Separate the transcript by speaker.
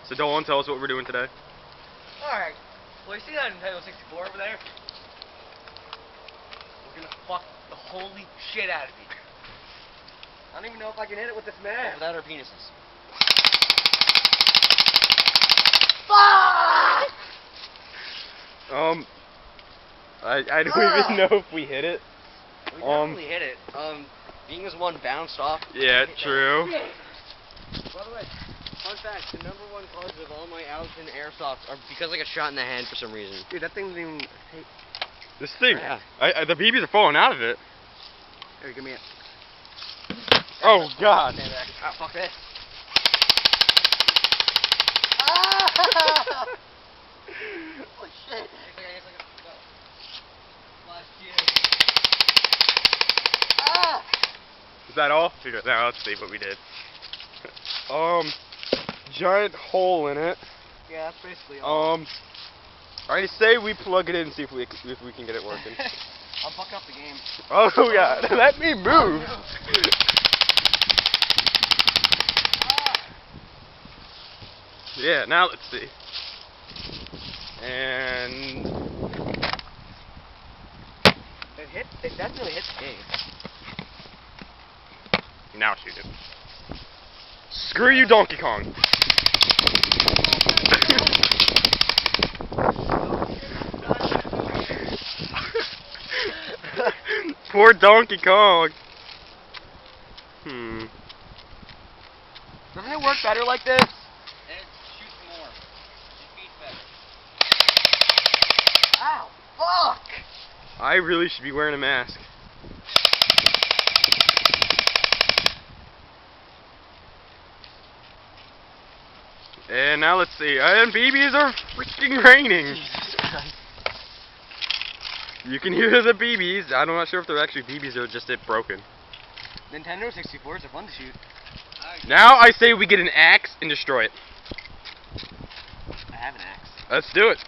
Speaker 1: So Dolan, tell us what we're doing today.
Speaker 2: Alright, well you see that Nintendo 64 over there? We're gonna fuck the holy shit out of it. I don't even know if I can hit it with this man. Without our penises. Fuck!
Speaker 1: I don't even know if we hit it.
Speaker 2: We definitely hit it. Being as one bounced off.
Speaker 1: Yeah, true.
Speaker 2: By the way, fun fact, the #1 cause of all my outs in Airsoft are because I got shot in the hand for some reason. Dude, that thing didn't even take...
Speaker 1: This thing,
Speaker 2: yeah.
Speaker 1: the BBs are falling out of it.
Speaker 2: Here, give me it.
Speaker 1: Oh, God.
Speaker 2: Ah, fuck this. Holy shit.
Speaker 1: Is that all? Now let's see what we did. Giant hole in it.
Speaker 2: Yeah, that's basically all.
Speaker 1: I say we plug it in and see if we can get it working.
Speaker 2: I'll fuck up the game.
Speaker 1: Oh God, let me move. Yeah, now let's see. And
Speaker 2: It definitely hit the game.
Speaker 1: now shoot it. Screw you, Donkey Kong. Poor Donkey Kong.
Speaker 2: Doesn't it work better like this? And it shoots more. It beats better. Ow! Fuck!
Speaker 1: I really should be wearing a mask. And now let's see. And BBs are freaking raining.
Speaker 2: Jesus Christ.
Speaker 1: You can hear the BBs. I'm not sure if they're actually BBs or just broken.
Speaker 2: Nintendo 64s are fun to shoot.
Speaker 1: Now I say we get an axe and destroy it.
Speaker 2: I have an axe.
Speaker 1: Let's do it.